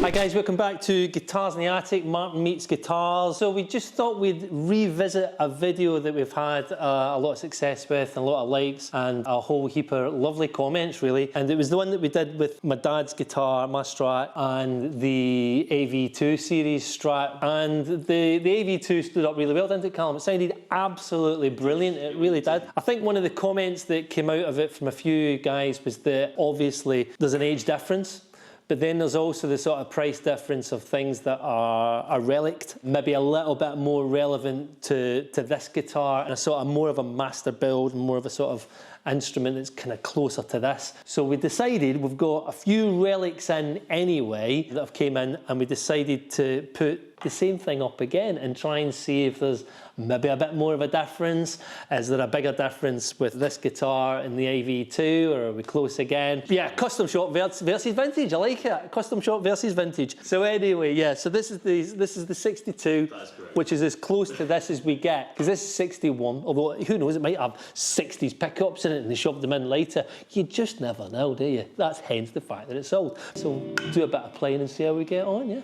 Hi guys, welcome back to Guitars in the Attic, Martin Meets Guitars. So we just thought we'd revisit a video that we've had a lot of success with, and a lot of likes, and a whole heap of lovely comments really. And it was the one that we did with my dad's guitar, my Strat, and the AV2 series Strat. And the AV2 stood up really well, didn't it, Callum? It sounded absolutely brilliant, it really did. I think one of the comments that came out of it from a few guys was that obviously there's an age difference. But then there's also the sort of price difference of things that are relic, maybe a little bit more relevant to this guitar, and a sort of more of a master build, more of a sort of instrument that's kind of closer to this. So we decided, we've got a few relics in anyway that have came in, and we decided to put the same thing up again and try and see if there's maybe a bit more of a difference. Is there a bigger difference with this guitar and the AV2, or are we close again? Yeah, Custom Shop versus Vintage, I like it. Custom Shop versus Vintage. So anyway, yeah, so this is the 62, which is as close to this as we get, because this is 61, although who knows, it might have 60s pickups in it and they shoved them in later. You just never know, do you? That's hence the fact that it's sold. So do a bit of playing and see how we get on, yeah?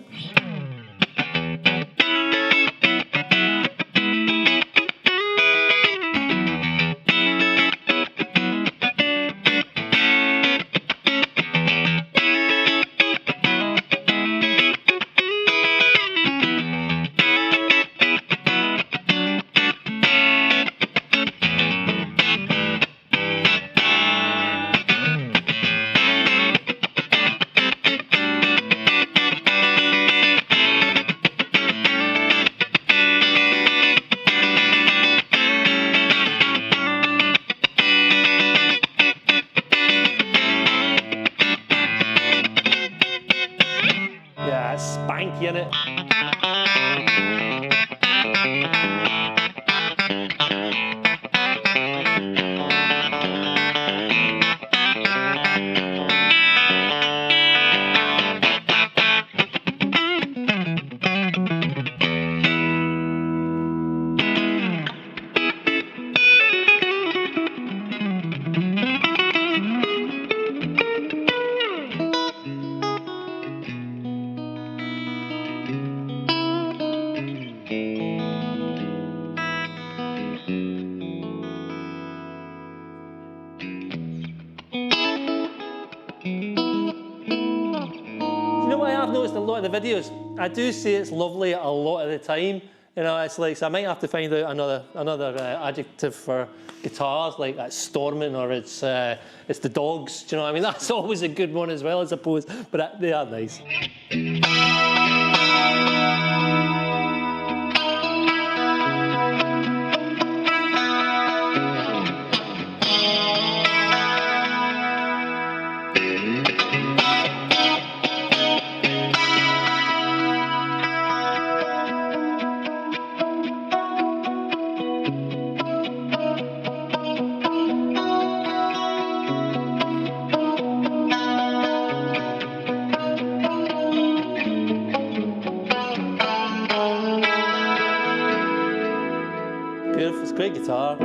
Yeah, it's spanky, innit? You know what I have noticed in a lot of the videos? I do say it's lovely a lot of the time. You know, it's like, so I might have to find out another adjective for guitars, like that's storming, or it's the dogs. Do you know what I mean? That's always a good one as well, I suppose. But they are nice. Beautiful, it's a great guitar.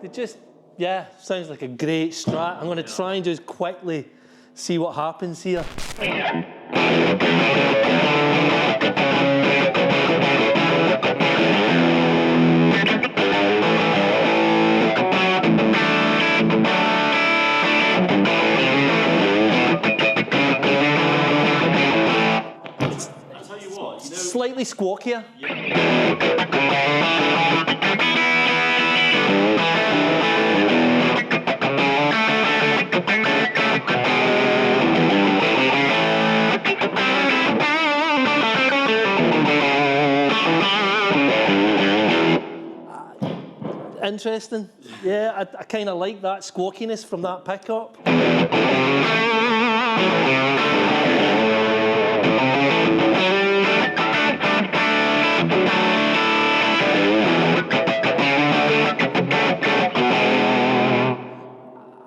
It just, yeah, sounds like a great Strat. I'm going to try and just quickly see what happens here. I'll tell you what, Slightly squawkier. Interesting. Yeah, I kind of like that squawkiness from that pickup.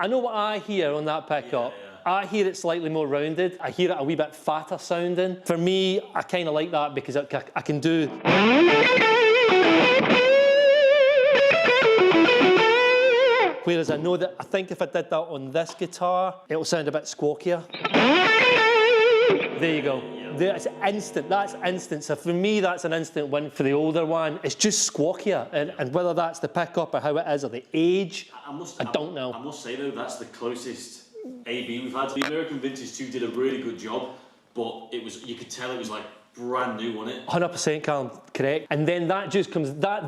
I know what I hear on that pickup. I hear it slightly more rounded. I hear it a wee bit fatter sounding. For me, I kind of like that because I can do. Whereas I know that, I think if I did that on this guitar, it'll sound a bit squawkier. There you go. That's instant, that's instant. So for me, that's an instant win for the older one. It's just squawkier, and whether that's the pickup or how it is or the age, I don't know. I must say though, that's the closest AB we've had. The American Vintage 2 did a really good job, but it was, you could tell it was like brand new, wasn't it? 100% Callum, correct. And then that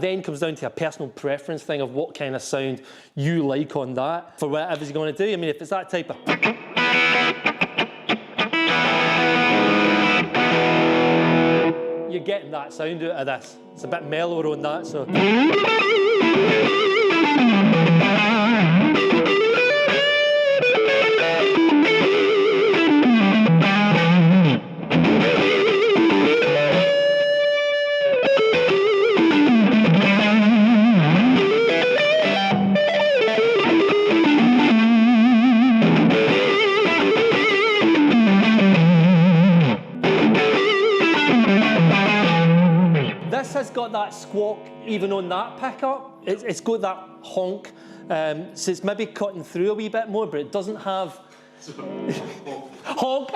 then comes down to a personal preference thing of what kind of sound you like on that for whatever you're going to do. I mean, if it's that type of, you're getting that sound out of this. It's a bit mellower on that, so. This has got that squawk even on that pickup. It's got that honk, so it's maybe cutting through a wee bit more, but it doesn't have honk.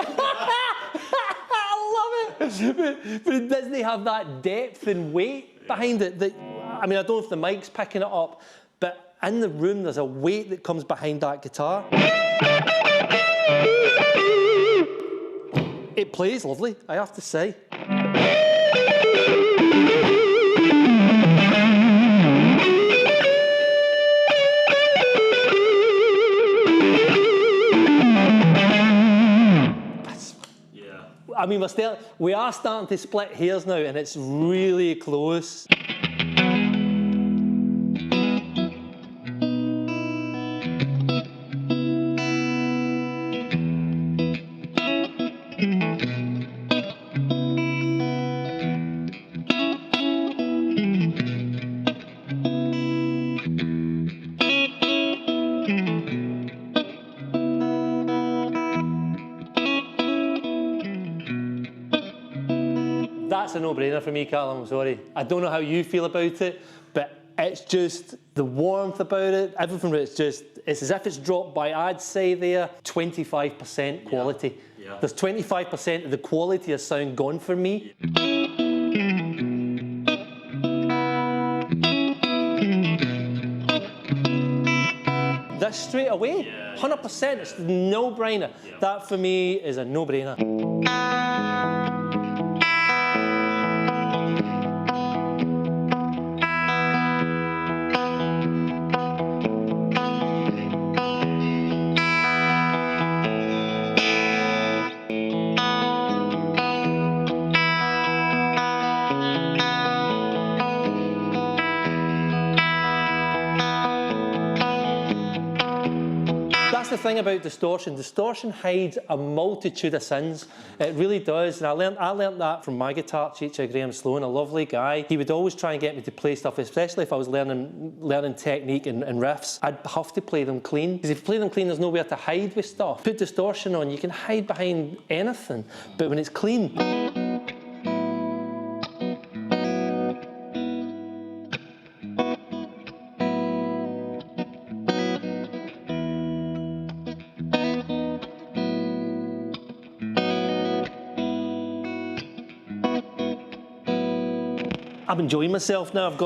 I love it, but it doesn't have that depth and weight behind it. That, I mean, I don't know if the mic's picking it up, but in the room there's a weight that comes behind that guitar. It plays lovely, I have to say. I mean, we are starting to split hairs now, and it's really close. That's a no-brainer for me, Callum, I'm sorry. I don't know how you feel about it, but it's just the warmth about it, everything about it's just, it's as if it's dropped by, I'd say there, 25% quality. Yeah. There's 25% of the quality of sound gone for me. This straight away, 100%, it's a no-brainer. Yeah. That for me is a no-brainer. That's the thing about distortion. Distortion hides a multitude of sins. It really does. And I learned that from my guitar teacher, Graham Sloan, a lovely guy. He would always try and get me to play stuff, especially if I was learning technique and riffs. I'd have to play them clean. Because if you play them clean, there's nowhere to hide with stuff. Put distortion on, you can hide behind anything. But when it's clean, I'm enjoying myself now. I've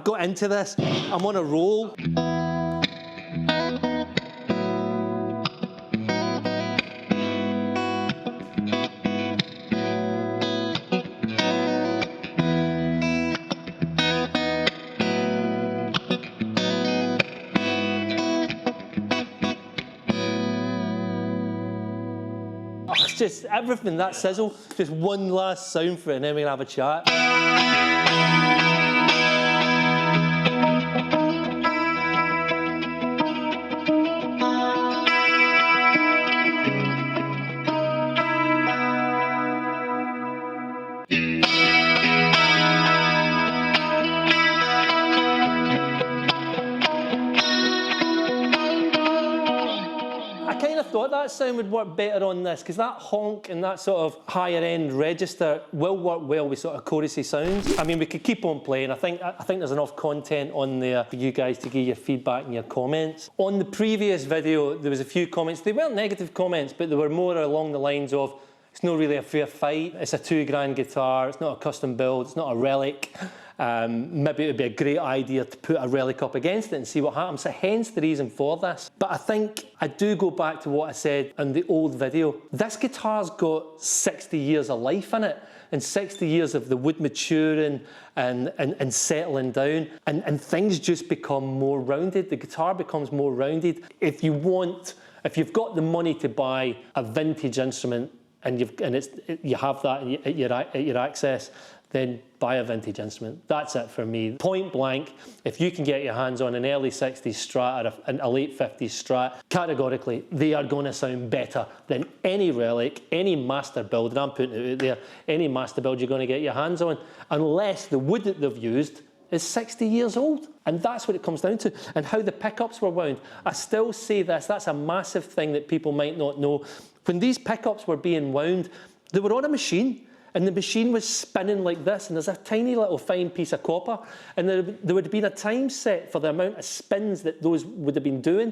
got into this. I'm on a roll. Oh, it's just everything, that sizzle. Just one last sound for it and then we can have a chat. kind of thought that sound would work better on this, because that honk and that sort of higher end register will work well with sort of chorusy sounds. I mean, we could keep on playing. I think there's enough content on there for you guys to give your feedback and your comments. On the previous video, there was a few comments. They weren't negative comments, but they were more along the lines of, it's not really a fair fight. It's a £2 guitar. It's not a custom build. It's not a Relic. Maybe it would be a great idea to put a Relic up against it and see what happens. So hence the reason for this. But I think I do go back to what I said in the old video. This guitar's got 60 years of life in it, and 60 years of the wood maturing and settling down, and things just become more rounded. The guitar becomes more rounded. If you've got the money to buy a vintage instrument, and you have that at your access, then buy a vintage instrument. That's it for me. Point blank, if you can get your hands on an early 60s Strat or a late 50s Strat, categorically, they are going to sound better than any Relic, any master build, and I'm putting it out there, any master build you're going to get your hands on, unless the wood that they've used is 60 years old. And that's what it comes down to. And how the pickups were wound. I still say this, that's a massive thing that people might not know. When these pickups were being wound, they were on a machine, and the machine was spinning like this, and there's a tiny little fine piece of copper, and there would have been a time set for the amount of spins that those would have been doing.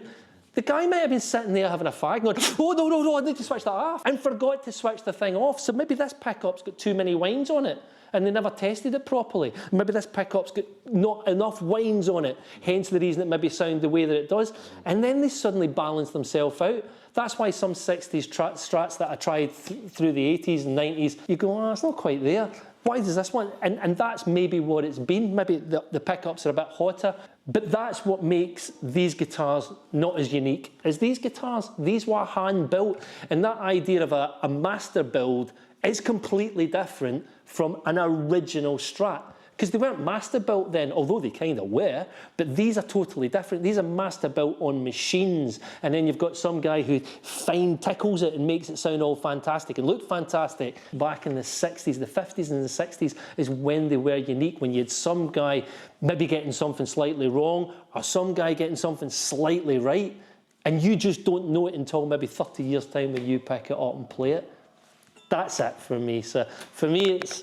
The guy might have been sitting there having a fag going, oh, no, I need to switch that off, and forgot to switch the thing off. So maybe this pickup's got too many winds on it, and they never tested it properly. Maybe this pickup's got not enough winds on it, hence the reason it maybe sounds the way that it does. And then they suddenly balance themselves out. That's why some 60s Strats that I tried through the 80s and 90s, you go, oh, it's not quite there. Why does this one? And that's maybe what it's been. Maybe the pickups are a bit hotter. But that's what makes these guitars not as unique as these guitars. These were hand-built. And that idea of a master build is completely different from an original Strat. Because they weren't master built then, although they kind of were, but these are totally different. These are master built on machines, and then you've got some guy who fine tickles it and makes it sound all fantastic and look fantastic. Back in the 60s, the 50s and the 60s is when they were unique, when you had some guy maybe getting something slightly wrong, or some guy getting something slightly right, and you just don't know it until maybe 30 years' time when you pick it up and play it. That's it for me. So for me, it's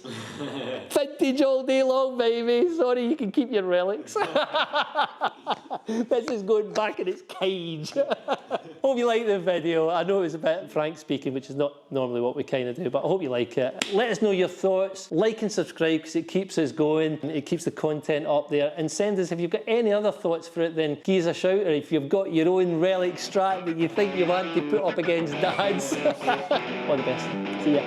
vintage all day long, baby. Sorry, you can keep your Relics. This is going back in its cage. Hope you like the video. I know it was a bit frank speaking, which is not normally what we kind of do, but I hope you like it. Let us know your thoughts. Like and subscribe, because it keeps us going. It keeps the content up there. And send us, if you've got any other thoughts for it, then give us a shout. Or if you've got your own Relic Strat that you think you want to put up against Dad's. All the best. See ya.